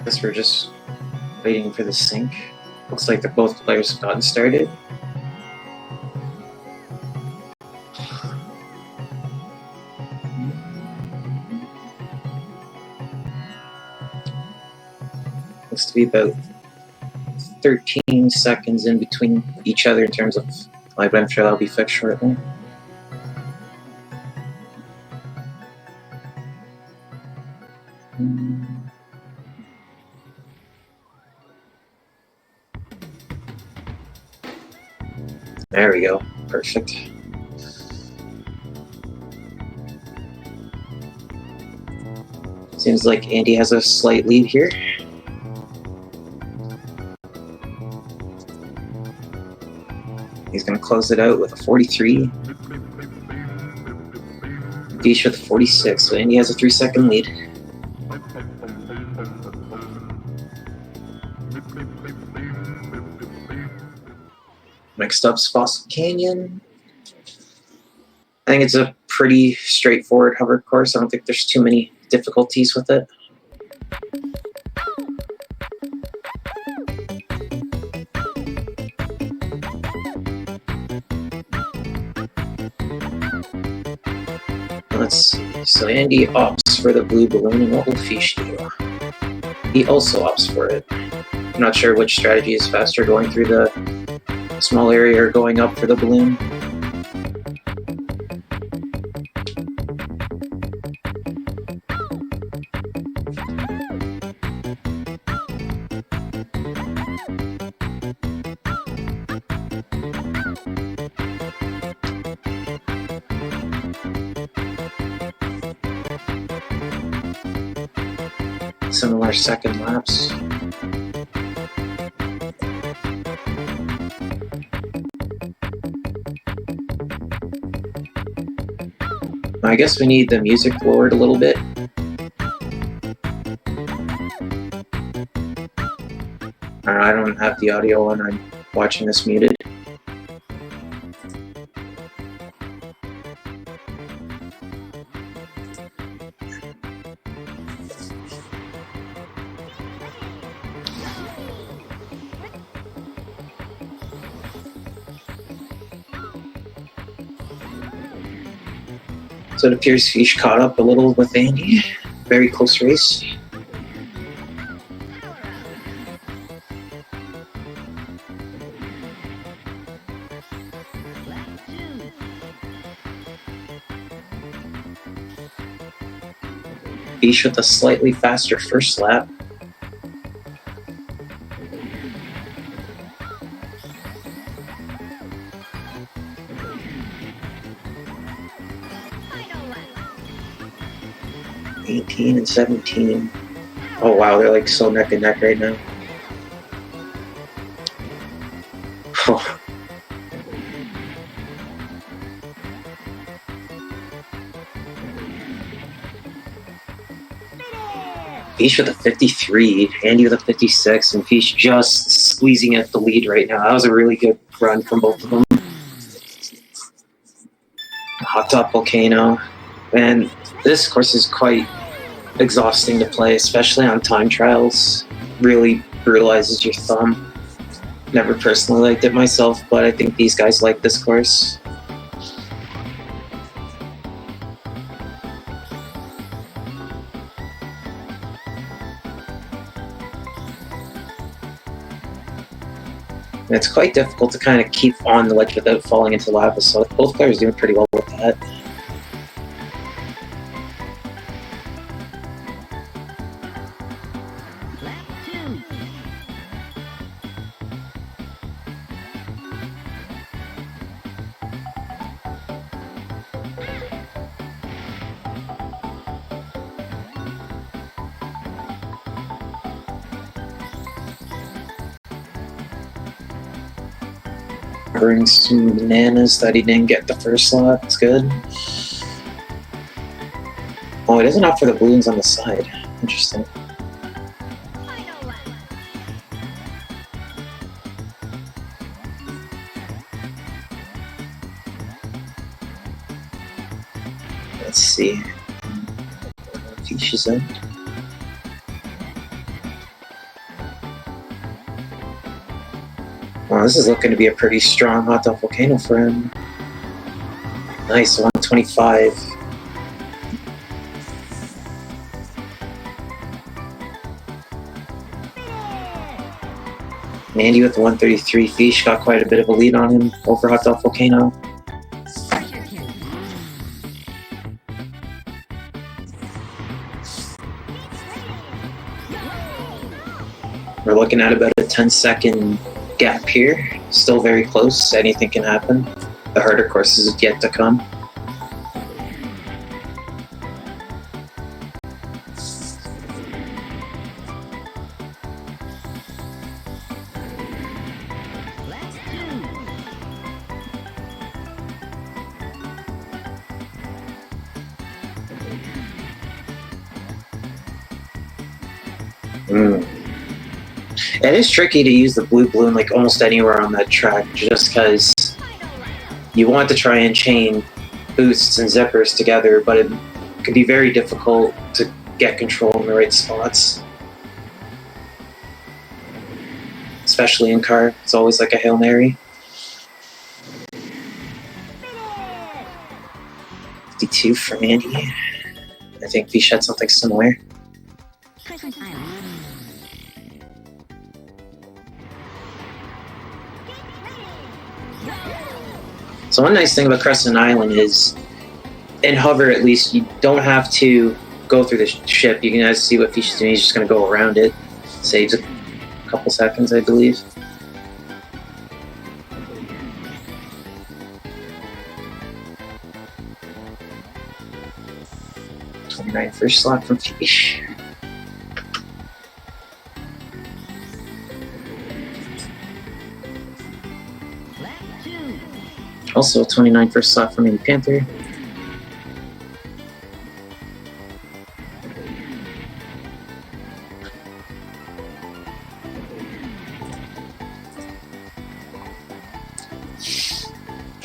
Guess we're just waiting for the sync. Looks like that both players have gotten started. Looks to be about 13 seconds in between each other in terms of live. I'm sure that'll be fixed shortly. There we go. Perfect. Seems like Andy has a slight lead here. He's going to close it out with a 43. Vish with a 46, so Andy has a 3-second lead. Next up's Fossil Canyon. I think it's a pretty straightforward hover course. I don't think there's too many difficulties with it. Let's see. So Andy opts for the blue balloon, and what will Fish do? He also opts for it. I'm not sure which strategy is faster, going through the small area or going up for the balloon. Similar second laps. I guess we need the music lowered a little bit. I don't have the audio on. I'm watching this muted. So it appears Fish caught up a little with Andy. Very close race. Fish with a slightly faster first lap. And 17. Oh wow, they're like so neck and neck right now. Oh. Fish with a 53, Andy with a 56, and Fish just squeezing at the lead right now. That was a really good run from both of them. Hot Top Volcano. And this course is quite exhausting to play, especially on time trials. Really brutalizes your thumb. Never personally liked it myself, but I think these guys like this course. And it's quite difficult to kind of keep on the ledge without falling into lava, so both players doing pretty well with that. Brings some bananas that he didn't get the first lap. It's good. Oh, he doesn't opt for the balloons on the side. Interesting. Let's see. Fish is in. Oh, this is looking to be a pretty strong hot dog volcano for him. Nice, 125. Andy with the 133. Fish got quite a bit of a lead on him over hot dog volcano. We're looking at about a 10-second gap here. Still very close. Anything can happen. The harder courses have yet to come. It is tricky to use the blue balloon like almost anywhere on that track, just because you want to try and chain boosts and zippers together, but it could be very difficult to get control in the right spots. Especially in car, it's always like a Hail Mary. 52 from Andy. I think Fish had something similar. So one nice thing about Crescent Island is, in hover at least, you don't have to go through the ship. You can just see what Fish is doing. He's just going to go around it. Saves a couple seconds, I believe. First slot from Fish. Also a 29 first slot from Andy Panther.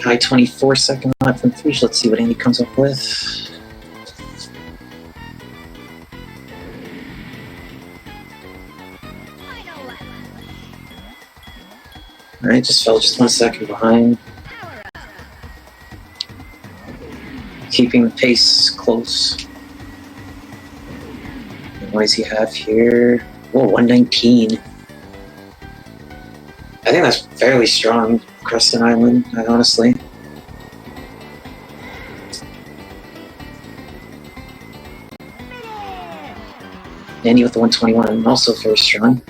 High 24 second lap from Fish. Let's see what Andy comes up with. Alright, just fell just 1 second behind. Keeping the pace close. And what does he have here? Whoa, 119. I think that's fairly strong, Crescent Island, honestly. Andy with the 121, also very strong.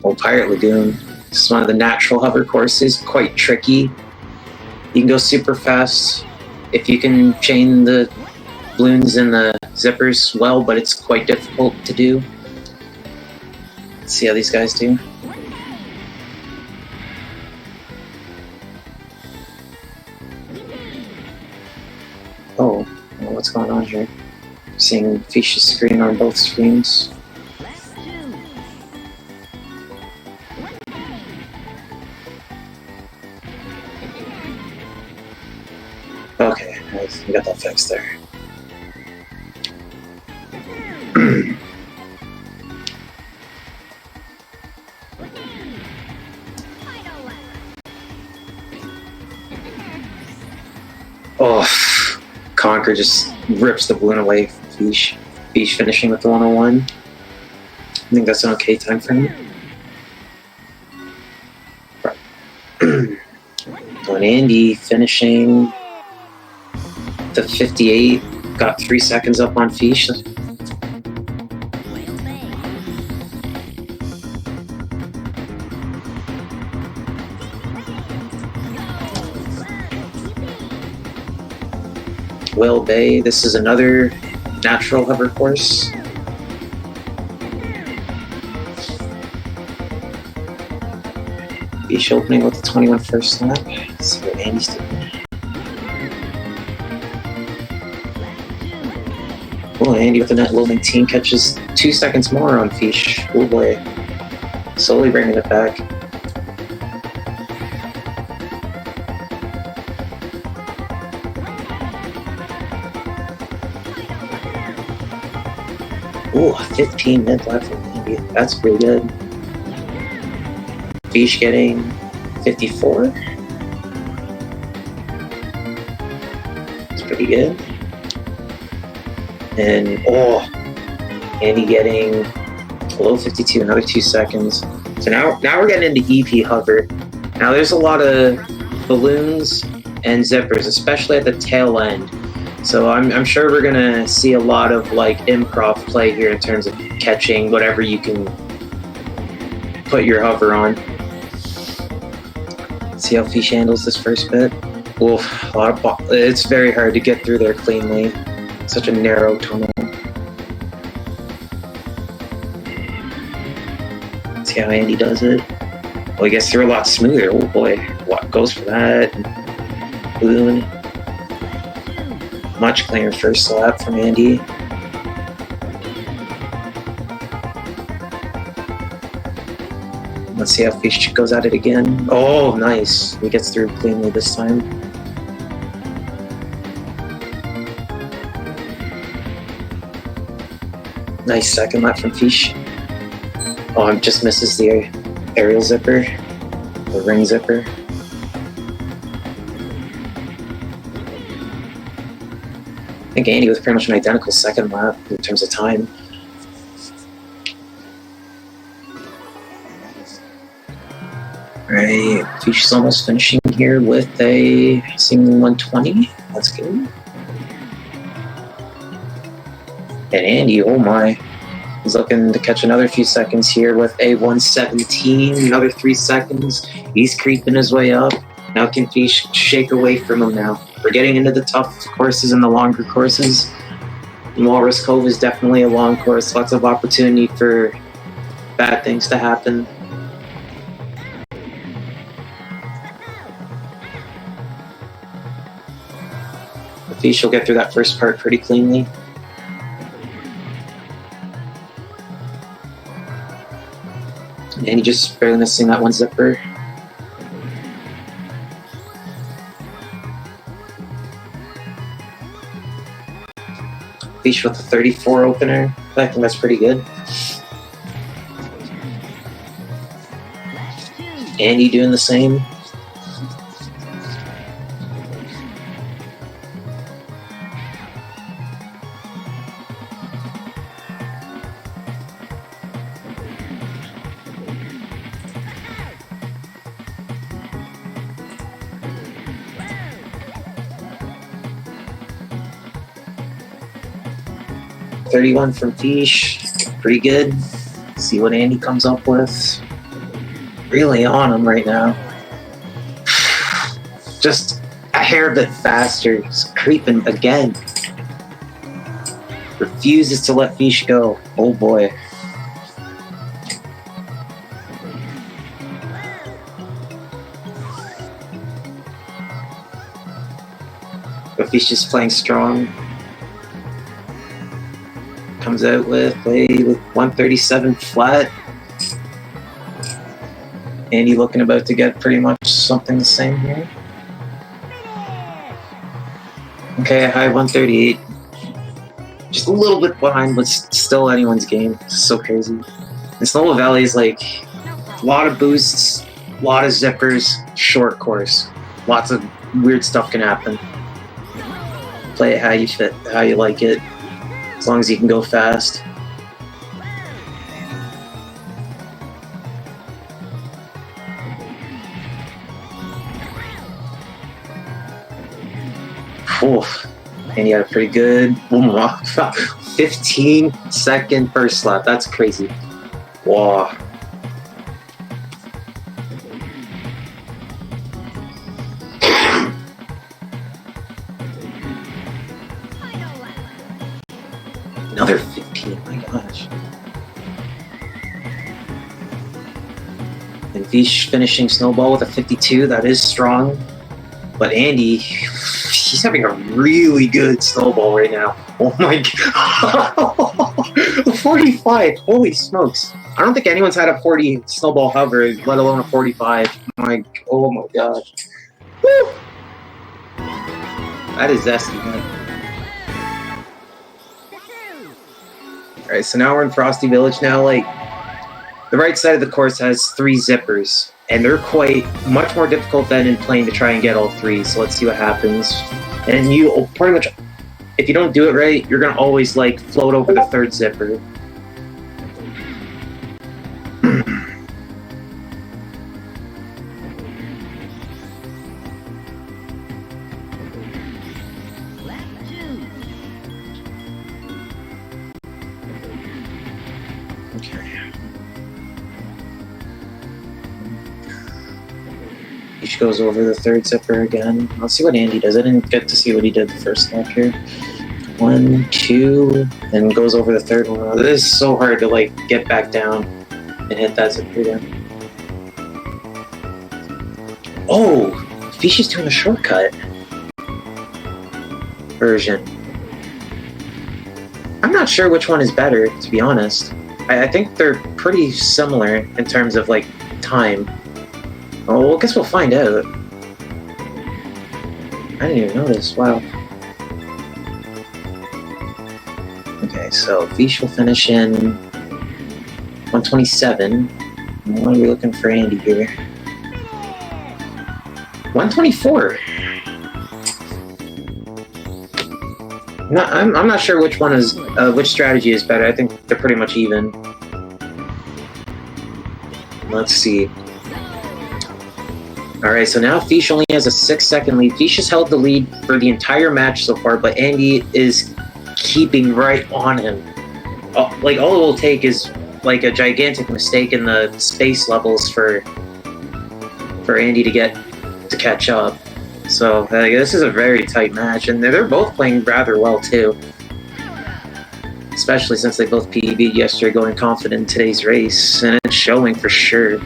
Well, Pirate Lagoon. This is one of the natural hover courses, quite tricky. You can go super fast if you can chain the balloons and the zippers well, but it's quite difficult to do. Let's see how these guys do. Oh, what's going on here? Seeing Fish's screen on both screens. Okay, we got that fixed there. Oh, Conquer just rips the balloon away from Fish. Fish finishing with the 101. I think that's an okay time for him. And Andy finishing the 58, got 3 seconds up on Fish. Whale Bay, this is another natural hover course. Fish opening with the 21 first lap. Let's see what Andy's doing. Oh, Andy with the net low 19 catches 2 seconds more on Fish. Oh boy. Slowly bringing it back. Oh, 15 mid lap from Andy. That's pretty good. Fish getting 54. It's pretty good. And Andy getting below 52, another 2 seconds. So now we're getting into EP hover. Now there's a lot of balloons and zippers, especially at the tail end. So I'm sure we're gonna see a lot of like improv play here in terms of catching whatever you can put your hover on. See how Fish handles this first bit. Oof, it's very hard to get through there cleanly. Such a narrow tunnel. See how Andy does it. Well, he gets through a lot smoother. Oh boy, what goes for that? Balloon. Much cleaner first lap from Andy. Let's see how Fish goes at it again. Oh, nice. He gets through cleanly this time. Nice second lap from Fish. Oh, it just misses the aerial zipper, the ring zipper. I think Andy was pretty much an identical second lap in terms of time. Alright, Fish is almost finishing here with a single 120. That's good. And Andy, oh my, he's looking to catch another few seconds here with a 117, another 3 seconds. He's creeping his way up. Now can Fish shake away from him now? We're getting into the tough courses and the longer courses. Walrus Cove is definitely a long course, lots of opportunity for bad things to happen. Fish will get through that first part pretty cleanly. And he just barely missing that one zipper. Fish with a 34 opener. I think that's pretty good. Andy doing the same. .31 from Fish, pretty good. See what Andy comes up with. Really on him right now. Just a hair bit faster. He's creeping again. Refuses to let Fish go. Oh boy. But Fish is playing strong. Comes out with a 137 flat. Andy looking about to get pretty much something the same here. Okay, a high 138. Just a little bit behind, but still anyone's game. It's so crazy. And Snowball Valley is like a lot of boosts, a lot of zippers, short course. Lots of weird stuff can happen. Play it how you fit, how you like it. As long as you can go fast. Oof. And you got a pretty good 15-second first lap. That's crazy. Wow. Another 15, my gosh. And Fish finishing Snowball with a 52, that is strong. But Andy, he's having a really good Snowball right now. Oh my god. 45, holy smokes. I don't think anyone's had a 40 Snowball hover, let alone a 45. Oh my god. Woo! That is zesty, man. Alright, so now we're in Frosty Village now. Like, the right side of the course has 3 zippers. and they're quite much more difficult than in playing to try and get all three. So let's see what happens. And you pretty much, if you don't do it right, you're gonna always like float over the third zipper. Each goes over the third zipper again. Let's see what Andy does. I didn't get to see what he did the first lap here. 1, 2, and goes over the third one. This is so hard to like get back down and hit that zipper again. Oh, Fish is doing a shortcut version. I'm not sure which one is better, to be honest. I think they're pretty similar in terms of like time. Oh, well, I guess we'll find out. I didn't even notice. Wow. Okay, so Fish will finish in 127. What are we looking for Andy here? 124. No, I'm not sure which one is which strategy is better. I think they're pretty much even. Let's see. Alright, so now Fish only has a 6-second lead. Fish has held the lead for the entire match so far, but Andy is keeping right on him. Like, all it will take is like a gigantic mistake in the space levels for Andy to catch up. So this is a very tight match, and they're both playing rather well too. Especially since they both PB'd yesterday, going confident in today's race, and it's showing for sure.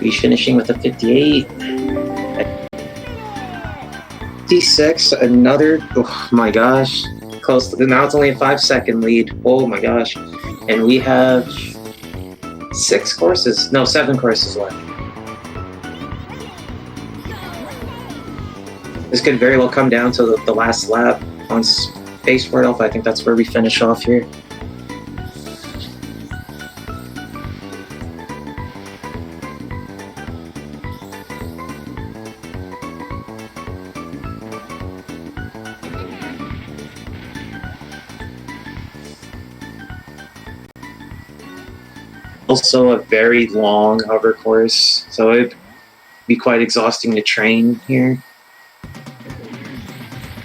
He's finishing with a 58. 56, another, oh my gosh. Close to, now it's only a 5-second lead. Oh my gosh. And we have 7 courses left. This could very well come down to the last lap on Spaceport Alpha. I think that's where we finish off here. Also a very long hover course, so it'd be quite exhausting to train here.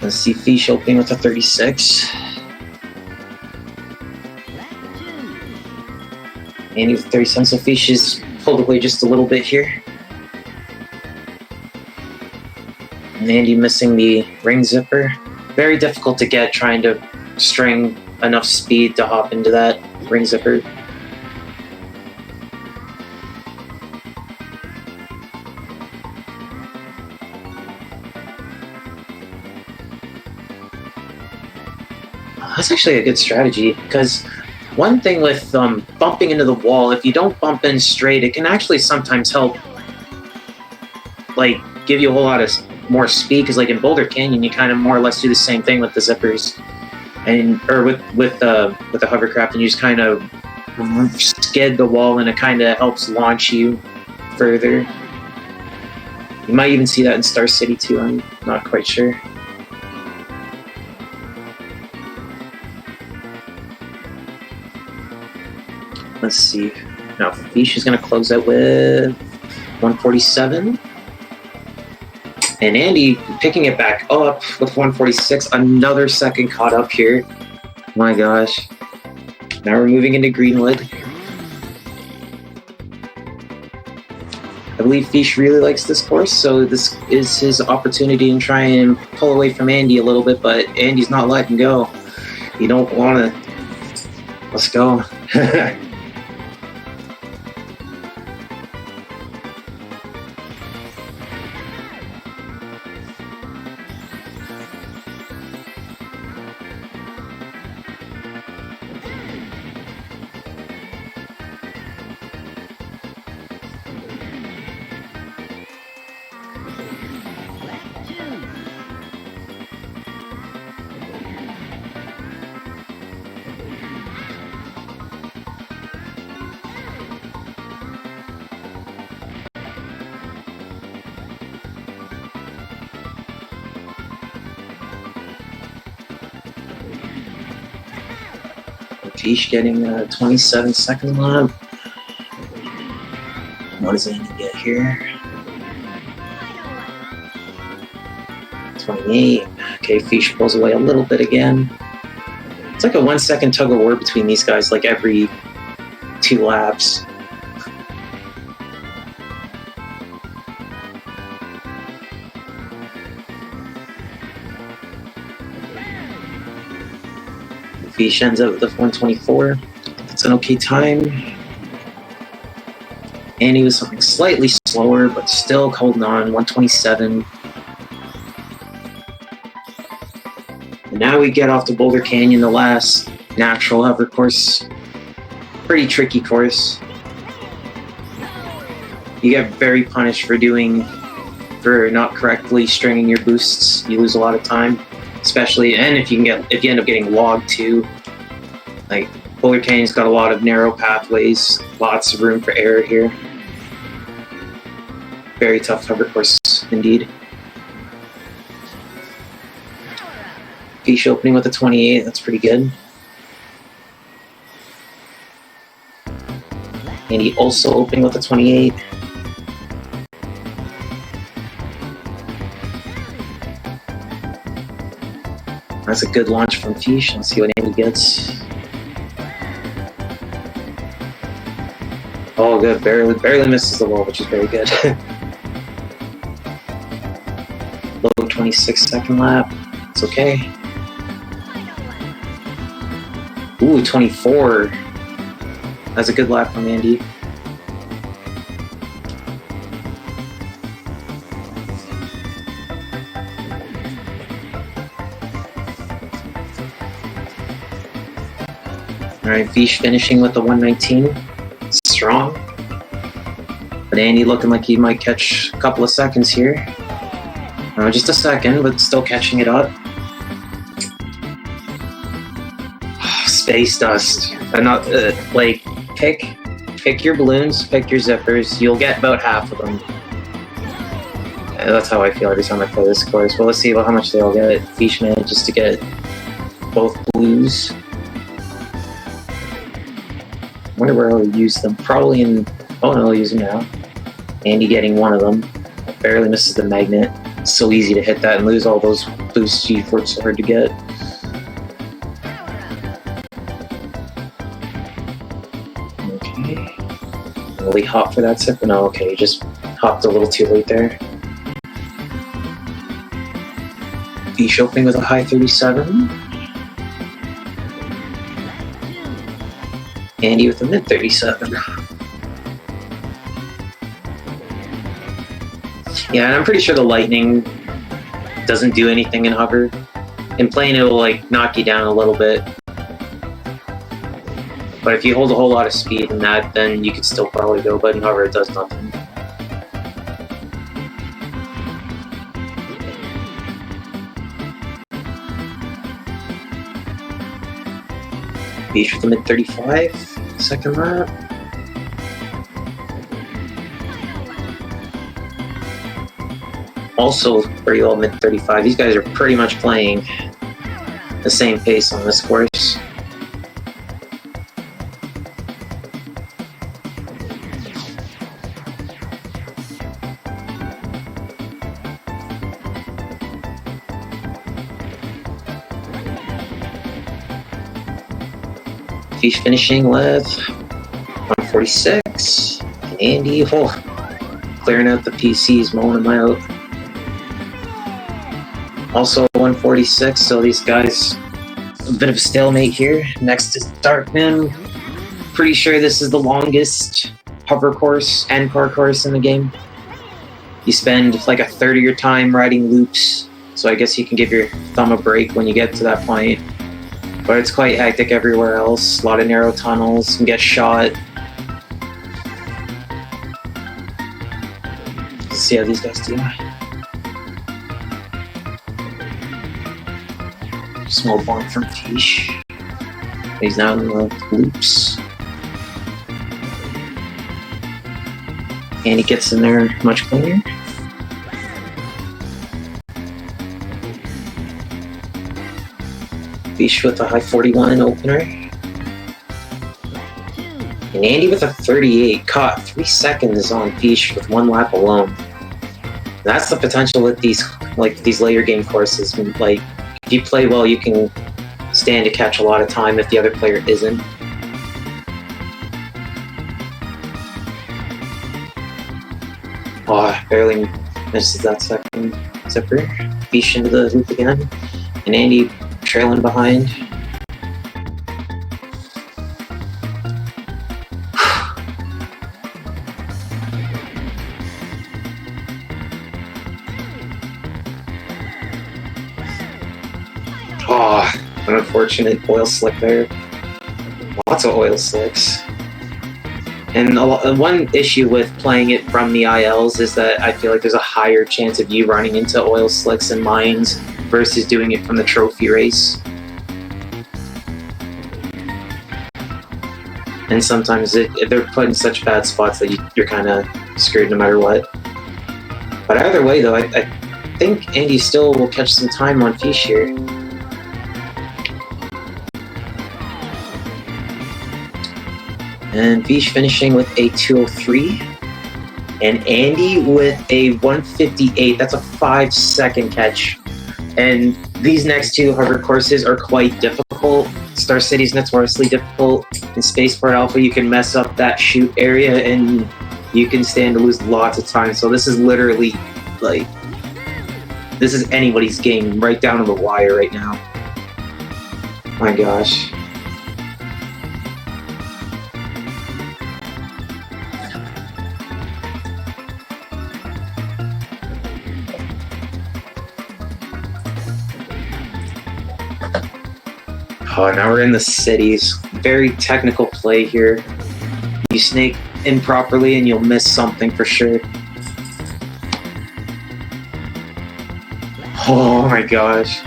Let's see Fish opening with a 36. Andy with 37, so Fish is pulled away just a little bit here. And Andy missing the ring zipper. Very difficult to get, trying to string enough speed to hop into that ring zipper. That's actually a good strategy, because one thing with bumping into the wall, if you don't bump in straight, it can actually sometimes help, like, give you a whole lot of more speed, because like in Boulder Canyon, you kind of more or less do the same thing with the zippers, or with the hovercraft, and you just kind of skid the wall, and it kind of helps launch you further. You might even see that in Star City too, I'm not quite sure. Let's see. Now, Fish is going to close out with 147. And Andy picking it back up with 146. Another second caught up here. My gosh. Now we're moving into Greenwood. I believe Fish really likes this course, so this is his opportunity to try and pull away from Andy a little bit, but Andy's not letting go. You don't want to. Let's go. Fish getting a 27-second lap. What does Andy get here? 28. Okay, Fish pulls away a little bit again. It's like a 1 second tug of war between these guys, like every 2 laps. Fish ends up with a 124. That's an okay time. Andy was something slightly slower, but still holding on, 127. And now we get off to Boulder Canyon, the last natural hover course. Pretty tricky course. You get very punished for not correctly stringing your boosts. You lose a lot of time, especially, and if you end up getting logged too. Like, Boulder Canyon's got a lot of narrow pathways, lots of room for error here. Very tough hover course indeed. Fish opening with a 28, that's pretty good. And he also opening with a 28. That's a good launch from Fish. Let's see what Andy gets. Oh, good. Barely misses the wall, which is very good. Low 26-second lap. It's okay. Ooh, 24. That's a good lap from Andy. Alright, Fish finishing with the 119. Strong. But Andy looking like he might catch a couple of seconds here. Just a second, but still catching it up. Space dust. Pick your balloons, pick your zippers. You'll get about half of them. That's how I feel every time I play this course. Well, let's see how much they all get. Fish manages to get both blues. I wonder where I'll use them. Probably in... Oh no, I'll use them now. Andy getting one of them. Barely misses the magnet. It's so easy to hit that and lose all those boosts before it's so hard to get. Okay. Really hop for that zipper? No, okay, just hopped a little too late there. Fish opening with a high 37. Andy with a mid 37. Yeah, and I'm pretty sure the lightning doesn't do anything in hover. In plane, it will like knock you down a little bit. But if you hold a whole lot of speed in that, then you could still probably go, but in hover it does nothing. Beach with the mid 35, second lap. Also pretty low mid 35. These guys are pretty much playing the same pace on this course. Fish finishing with 146. And Andy, clearing out the PCs, mowing them out. Also 146, so these guys, a bit of a stalemate here. Next is Darkman. Pretty sure this is the longest hover course and car course in the game. You spend like a third of your time riding loops, so I guess you can give your thumb a break when you get to that point. But it's quite hectic everywhere else. A lot of narrow tunnels, and get shot. Let's see how these guys do. Small bonk from Fish. He's now in the loops. And he gets in there much cleaner. Fish with a high 41 opener. And Andy with a 38 caught 3 seconds on Fish with 1 lap alone. That's the potential with these later game courses. Like, if you play well, you can stand to catch a lot of time if the other player isn't. Oh, barely misses that second zipper. Fish into the loop again. And Andy trailing behind. Oh, an unfortunate oil slick there. Lots of oil slicks. And one issue with playing it from the ILs is that I feel like there's a higher chance of you running into oil slicks and mines versus doing it from the trophy race. And sometimes they're put in such bad spots that you're kind of screwed no matter what. But either way, though, I think Andy still will catch some time on Fish here. And Fish finishing with a 203. And Andy with a 158. That's a 5-second catch. And these next two hard courses are quite difficult. Star City's notoriously difficult. In Spaceport Alpha, you can mess up that chute area and you can stand to lose lots of time. So this is literally, like, this is anybody's game right down to the wire right now. My gosh. Oh, now we're in the cities. Very technical play here. You snake improperly and you'll miss something for sure. Oh my gosh.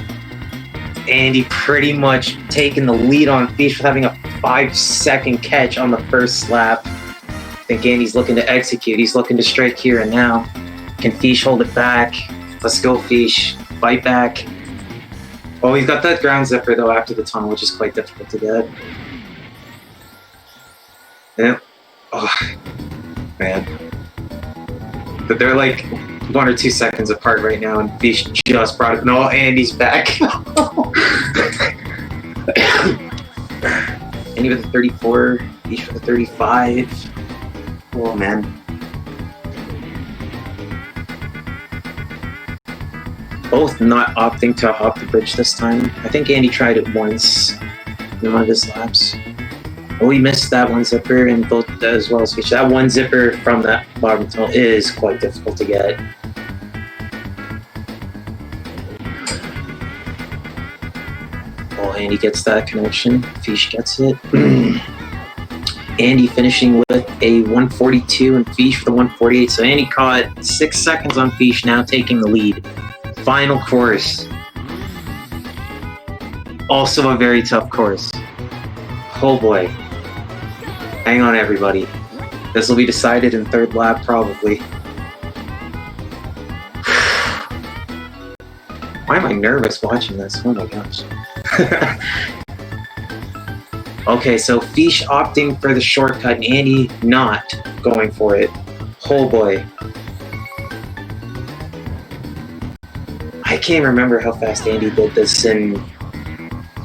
Andy pretty much taking the lead on Fish with having a 5-second catch on the first lap. I think Andy's looking to execute. He's looking to strike here and now. Can Fish hold it back? Let's go, Fish. Fight back. Oh, he's got that ground zipper, though, after the tunnel, which is quite difficult to get. Yeah. Oh, man. But they're like 1 or 2 seconds apart right now, and Fish just brought it. No, Andy's back. Andy with a 34, Fish with a 35. Oh, man. Both not opting to hop the bridge this time. I think Andy tried it once in one of his laps. Oh, he missed that one zipper, and both as well as Fish. That one zipper from that bottom tunnel is quite difficult to get. Oh, Andy gets that connection. Fish gets it. Andy finishing with a 142 and Fish for the 148. So Andy caught 6 seconds on Fish, now taking the lead. Final course. Also a very tough course. Oh boy. Hang on, everybody. This will be decided in third lap, probably. Why am I nervous watching this? Oh my gosh. Okay, so Fish opting for the shortcut and Andy not going for it. Oh boy. I can't remember how fast Andy did this in,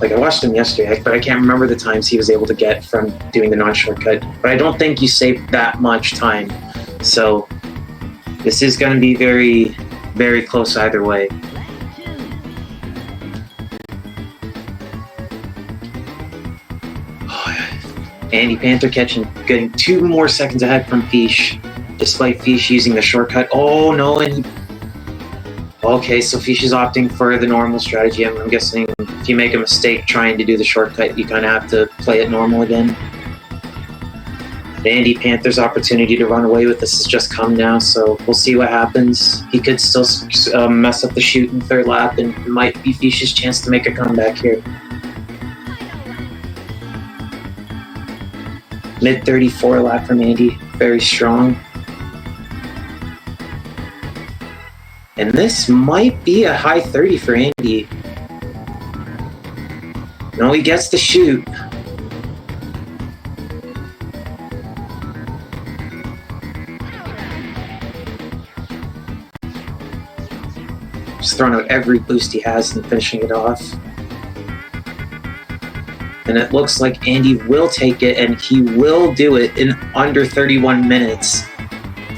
like, I watched him yesterday, but I can't remember the times he was able to get from doing the non-shortcut. But I don't think you save that much time. So this is going to be very, very close either way. Andy Panther getting 2 more seconds ahead from Fish, despite Fish using the shortcut. Oh no, and okay, so Fish is opting for the normal strategy. I'm guessing if you make a mistake trying to do the shortcut, you kind of have to play it normal again. Andy Panther's opportunity to run away with this has just come now, so we'll see what happens. He could still mess up the chute in third lap, and it might be Fish's chance to make a comeback here. Mid 34 lap from Andy, very strong. And this might be a high 30 for Andy. No, he gets the chute. Just throwing out every boost he has and finishing it off. And it looks like Andy will take it, and he will do it in under 31 minutes.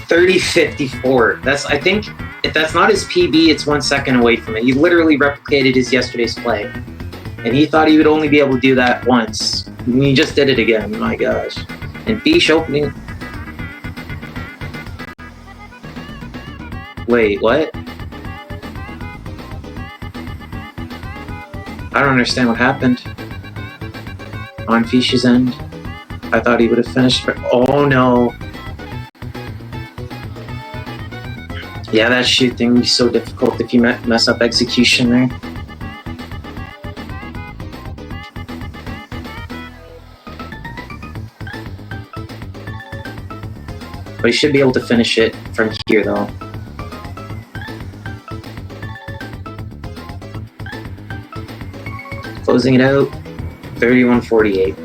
30:54. I think, if that's not his PB, it's 1 second away from it. He literally replicated his yesterday's play. And he thought he would only be able to do that once. And he just did it again, my gosh. And Bish opening... Wait, what? I don't understand what happened. On Fish's end. I thought he would have finished... Oh, no. Yeah, that shoot thing would be so difficult if you mess up execution there. But he should be able to finish it from here, though. Closing it out, 31:48.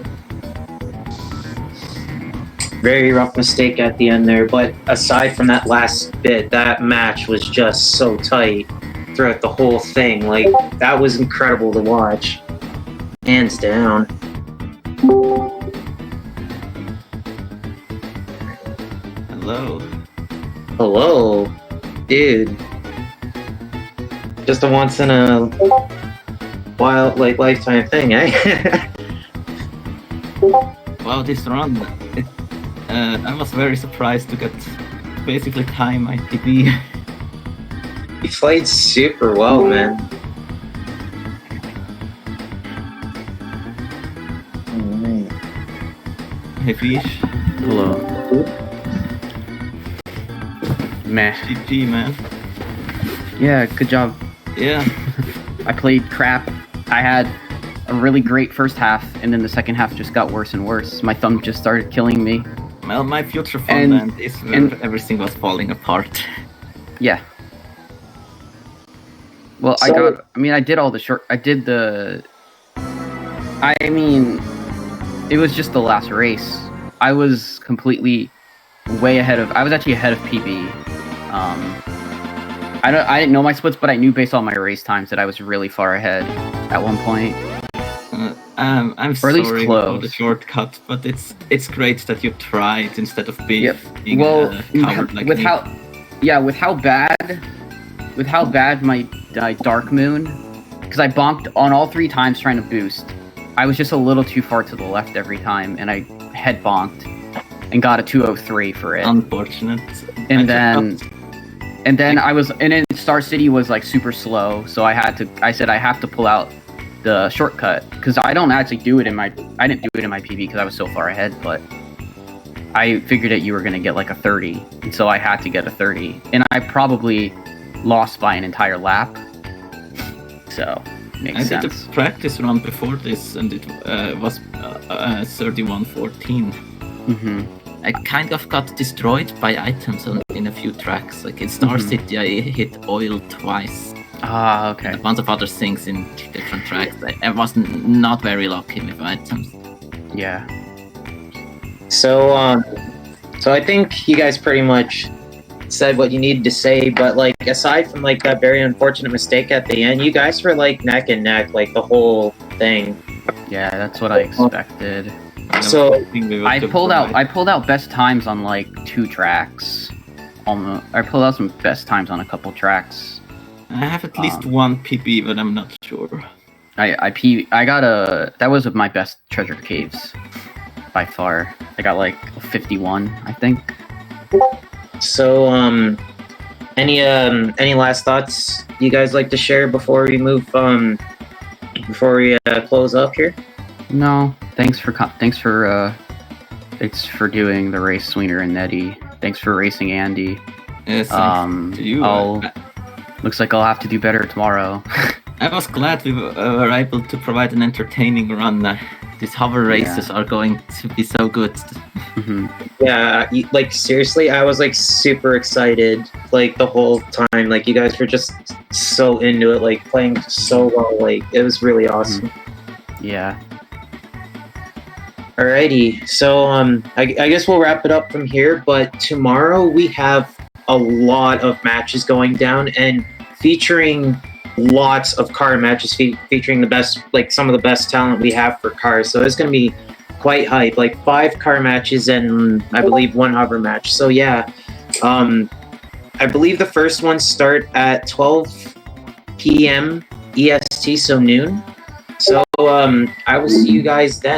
Very rough mistake at the end there, but aside from that last bit, that match was just so tight throughout the whole thing. Like, that was incredible to watch. Hands down. Hello. Hello, dude. Just a once in a while, like, lifetime thing, eh? Wow, this run, I was very surprised to get basically tie my PB. He played super well, man. Hey Fish. Hello. Meh. GG, man. Yeah, good job. Yeah. I played crap. I had a really great first half, and then the second half just got worse and worse. My thumb just started killing me. Well, my future fun is where everything was falling apart. Yeah. Well, I did all the short... it was just the last race. I was completely way ahead of... I was actually ahead of PB. I didn't know my splits, but I knew based on my race times that I was really far ahead at one point. I'm sorry for the shortcut, but it's great that you tried instead of being covered like with me. With how bad my Dark Moon, because I bonked on all 3 times trying to boost. I was just a little too far to the left every time, and I head bonked and got a 203 for it. Unfortunate. And then Star City was like super slow, so I said I have to pull out the shortcut, because I didn't do it in my PB because I was so far ahead, but I figured that you were going to get like a 30, and so I had to get a 30, and I probably lost by an entire lap, so makes sense. I did a practice run before this, and it was 31:14. Mm-hmm. I kind of got destroyed by items in a few tracks. Like in Star City, I hit oil twice. Ah, okay. And a bunch of other things in different tracks. I was not very lucky with items. Yeah. So I think you guys pretty much said what you needed to say, but like aside from like that very unfortunate mistake at the end, you guys were like neck and neck like the whole thing. Yeah, that's what I expected. So I pulled out best times on like 2 tracks. I pulled out some best times on a couple tracks. I have at least one PB, but I'm not sure. That was my best treasure caves by far. I got like 51, I think. So any last thoughts you guys like to share before we move close up here? No, thanks for doing the race, Sweener and Nettie. Thanks for racing Andy. Yes, thanks to you. Looks like I'll have to do better tomorrow. I was glad we were able to provide an entertaining run. These hover races are going to be so good. Mm-hmm. Yeah, like seriously, I was like super excited like the whole time. Like you guys were just so into it, like playing so well. Like it was really awesome. Yeah. Alrighty, so I guess we'll wrap it up from here. But tomorrow we have a lot of matches going down, and featuring lots of car matches, featuring the best, like some of the best talent we have for cars. So it's going to be quite hype, like 5 car matches and I believe 1 hover match. So yeah, I believe the first ones start at 12 p.m. EST, so noon. So I will see you guys then.